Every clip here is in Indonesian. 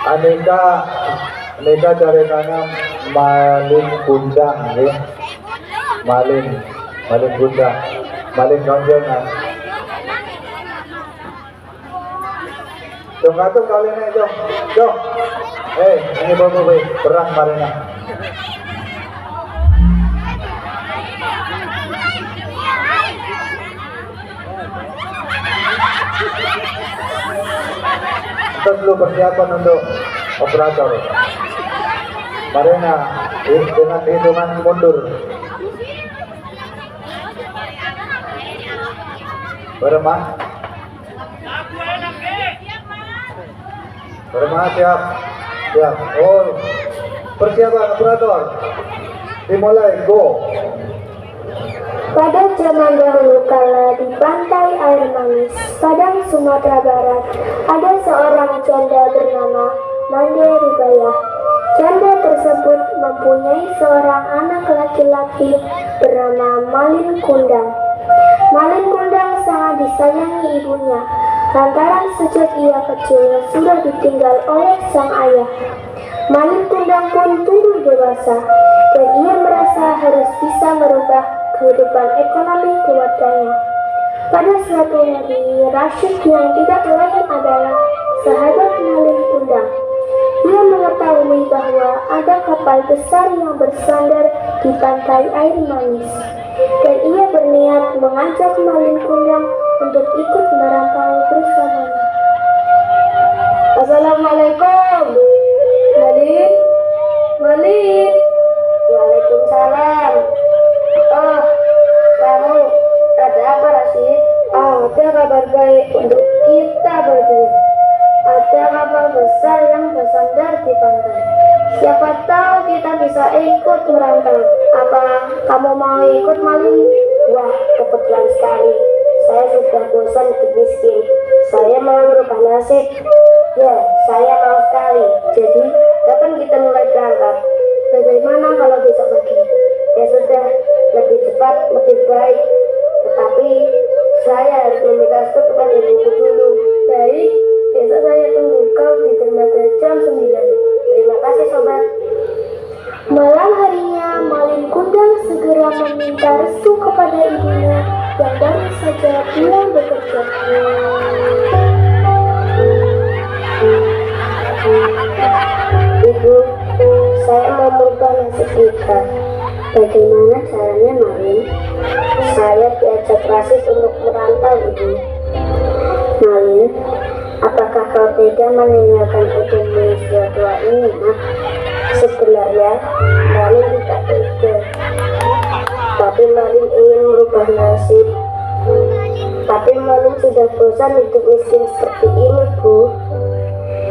Aneka aneka caritanya malin gundang ya. Malin gundang, malin gonjongan. Dong atur kali ini dong. Ini bawa perang marina. Kita perlu persiapan untuk operator. Marina dengan hitungan mundur. Beremah siap. Oh, persiapan operator. Dimulai, go. Pada zaman dahulu kala di pantai air manis, Padang Sumatera Barat, ada seorang janda bernama Mande Rubayah. Janda tersebut mempunyai seorang anak laki-laki bernama Malin Kundang. Malin Kundang sangat disayangi ibunya, lantaran sejak ia kecil sudah ditinggal oleh sang ayah. Malin Kundang pun tumbuh dewasa, dan ia merasa harus bisa merubah kehidupan ekonomi keluarganya. Pada suatu hari, Rashid yang tidak lain adalah sahabat Malin Kundang. Dia mengetahui bahwa ada kapal besar yang bersandar di pantai air manis, dan ia berniat mengajak Malin Kundang untuk ikut merantau bersamanya. Assalamualaikum, Malin. Waalaikumsalam. Oh, kamu ada apa, Rashid? Ada kabar baik untuk kita berdua. Ada kapal besar yang bersandar di pantai. Siapa tahu kita bisa ikut merantau. Apa kamu mau ikut, Malin? Wah, kebetulan sekali. Saya sudah bosan hidup miskin. Saya mau merubah nasib. Ya, saya mau sekali. Jadi, kapan kita mulai berangkat? Bagaimana kalau besok pagi? Ya sudah, lebih cepat, lebih baik. Tetapi, saya harus meminta restu kepada ibuku dulu. Baik, besok saya tunggu kau di dermaga jam 9. Terima kasih, sobat. Malam harinya, Malin Kundang segera meminta restu kepada ibunya yang baru saja pulang bekerja. Ibu, saya mau merubah nasib kita. Bagaimana caranya, Malin? Saya diajak Rashid untuk merantau, Ibu. Malin, apakah kau tega meninggalkan ibumu usia tua ini, Nak? Sebenarnya, Malin tidak tega. Tapi Malin ingin merubah nasib. Tapi Malin sudah bosan hidup miskin seperti ini, Bu.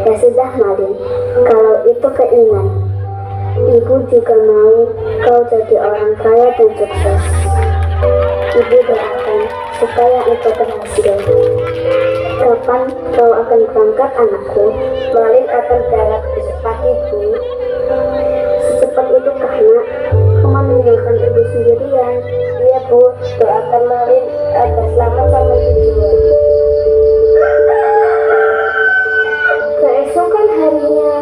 Ya sudah, Malin, kalau itu keinginan, Ibu juga mau kau jadi orang kaya dan sukses. Ibu doakan supaya itu berhasil. Kapan kau akan berangkat, anakku? Malin akan berangkat besok pagi, Bu. Secepat itu karena kamu meninggalkan ibu sendirian. Iya, Bu, doakan Malin agar selamat sampai tujuan. Keesokan harinya,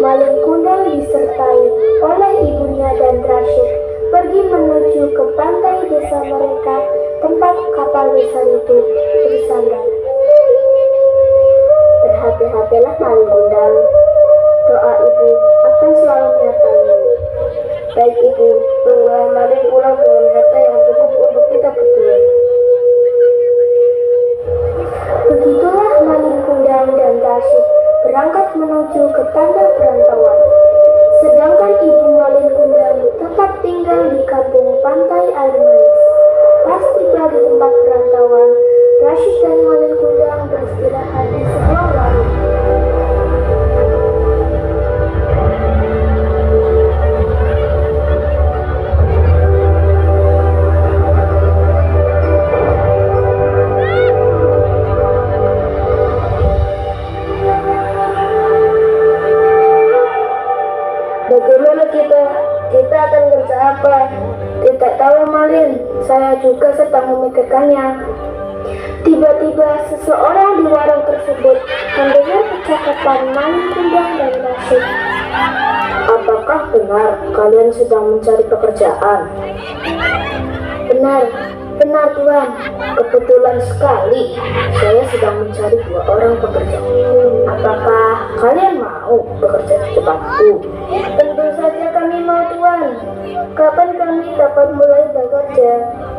Malin Kundang disertai oleh ibunya dan Rashid pergi menuju ke pantai desa mereka, tempat kapal besar itu bersandar. Berhati-hatilah, Malin Kundang. Doa ibu akan selalu menyertai. Baik, Ibu, tunggu Malin pulang dengan harta yang cukup untuk kita berdua. Begitulah Malin Kundang dan Rashid berangkat menuju ke tanda perantauan. Sedangkan ibu Malin Kundang tetap tinggal di kampung pantai air manis. Pas tiba di tempat perantauan, Rashid dan Malin Kundang beristirahat di sebuah warung. Bagaimana kita akan kerja apa? Tidak tahu, Malin. Saya juga sedang memikirkannya. Tiba-tiba seseorang di warung tersebut mendengar percakapan percakapan Malin Kundang dan Rashid. Apakah benar kalian sedang mencari pekerjaan? Benar Tuan. Kebetulan sekali, saya sedang mencari 2 orang pekerja. Apakah kalian mau bekerja di tempatku? Tentu saja kami mau Tuan. Kapan kami dapat mulai bekerja?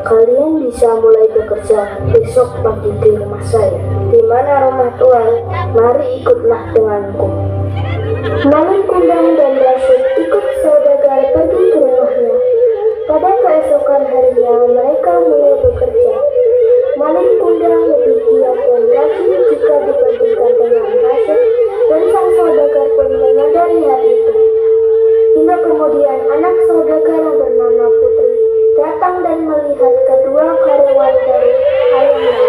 Kalian bisa mulai bekerja besok pagi di rumah saya. Di mana rumah Tuan? Mari ikutlah denganku. Malin Kundang dan Rashid ikut saudagar pergi ke rumahnya. Pada keesokan harinya mereka mulai bekerja. Malin Kundang lebih giat dan rajin jika dibandingkan dengan Rashid, dan sang saudagar pun menyadari hal itu. Hingga kemudian anak saudagar yang bernama Putri datang dan melihat kedua karyawan dari ayam itu.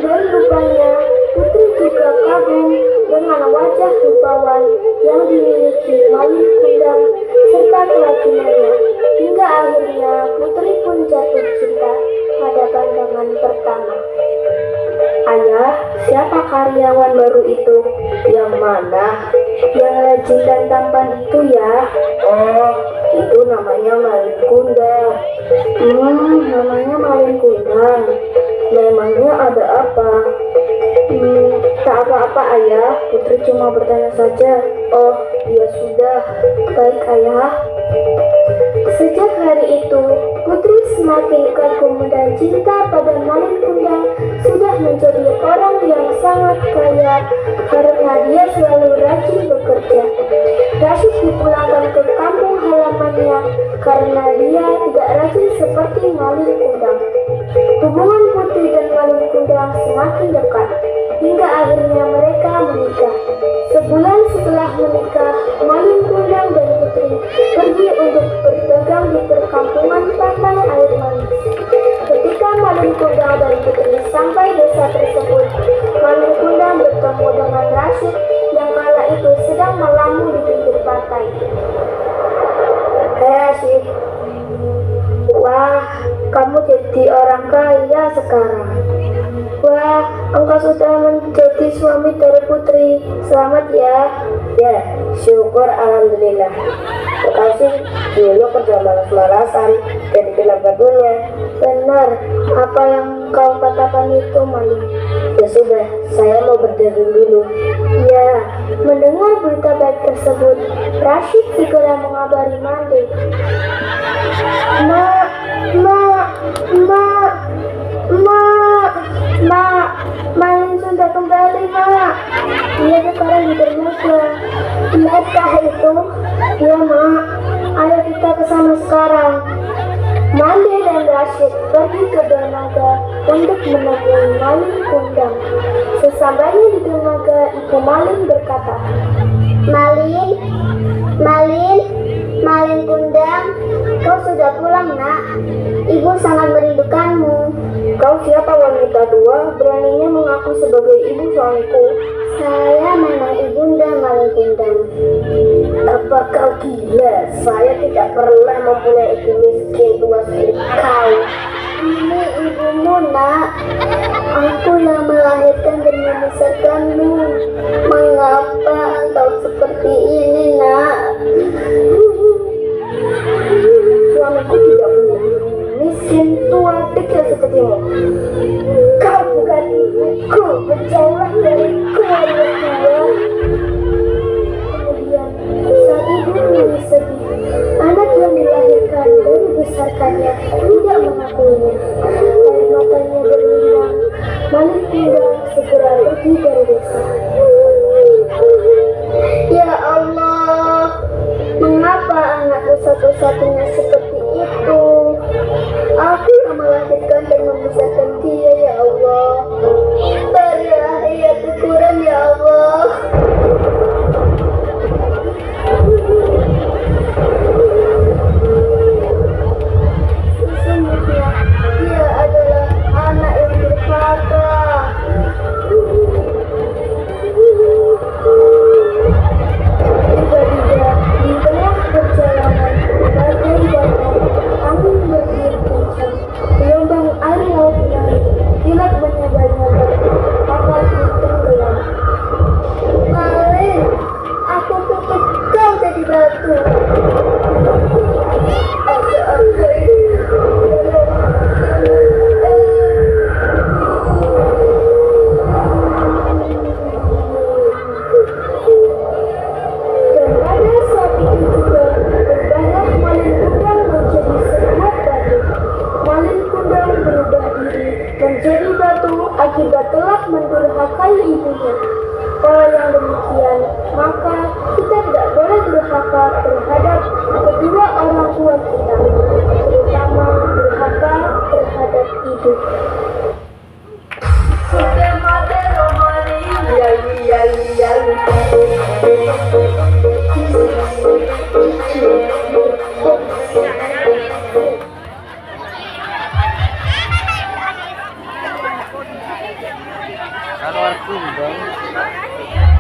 Dan rupanya Putri juga kagum dengan wajah rupawan yang dimiliki Malin Kundang serta kelakinannya, hingga akhirnya Putri pun jatuh cinta pada pandangan pertama. Ayah, siapa karyawan baru itu? Yang mana? Yang rajin dan tampan itu ya? Oh, itu namanya Malin Kundang. Namanya Malin Kundang. Memangnya ada apa? Tak apa-apa ayah, Putri cuma bertanya saja. Oh, ya sudah. Baik ayah. Sejak hari itu, Putri semakin kagum dan cinta pada Malin Kundang sudah menjadi orang yang sangat kaya karena dia selalu rajin bekerja. Rashid dipulangkan ke kampung halamannya karena dia tidak rajin seperti Malin Kundang. Hubungan Putri dan Malin Kundang semakin dekat hingga akhirnya mereka menikah. Sebulan setelah menikah, Malin Kundang dan Putri pergi untuk berdagang di perkampungan pantai air manis. Ketika Malin Kundang dan Putri sampai desa tersebut, Malin Kundang bertemu dengan Rashid yang kala itu sedang melamun di pinggir pantai. Hei Rashid, Wah, kamu jadi orang kaya sekarang. Wah, engkau sudah menjadi suami dari Putri. Selamat ya. ya syukur alhamdulillah. Makasih, dulu kerja malas-malasan, jadi kena batunya. Benar, apa yang kau katakan itu, Malin? Ya sudah, saya mau berdiri dulu. Ya, mendengar berita baik tersebut, Rashid segera mengabari Mande. Malin sudah kembali, Mak. Dia sekarang di dermaga. Lihatkah itu? Ya, Mak. Ayo kita ke sana sekarang. Mande dan Rashid pergi ke dermaga untuk menemui Malin Kundang. Sesampainya di dermaga, Ibu Malin berkata, Malin Kundang, kau sudah pulang, Nak. Ibu sangat merindukanmu. Kau siapa wanita tua beraninya mengaku sebagai ibu suamiku? Saya memang ibunda Malin Kundang. Apa kau gila? Saya tidak pernah mempunyai ibu miskin tua seperti kau. Ini ibumu, Nak. Aku yang melahirkan dan membesarkanmu. Mengapa engkau seperti ini, Nak? Suamiku tidak punya ibu miskin tua kecil sepertimu. Kau bukan ibuku, menjauhlah dariku, anak tua. Kemudian sang ibu menangis sedih. Anak yang dilahirkan dan dibesarkannya tidak mengakuinya. Air matanya berlinang. Malin Kundang segera pergi dari desa. Ya Allah, mengapa anakku satu-satunya seperti itu? Aku yang melahirkan dan membesarkan dia, ya Allah. Berilah ia syukuran, ya Allah. Sesungguhnya dia adalah anak yang durhaka. dunia. Kalau yang demikian, maka kita tidak boleh durhaka terhadap kedua orang tua kita, terutama durhaka terhadap ibu. Kalau aku bang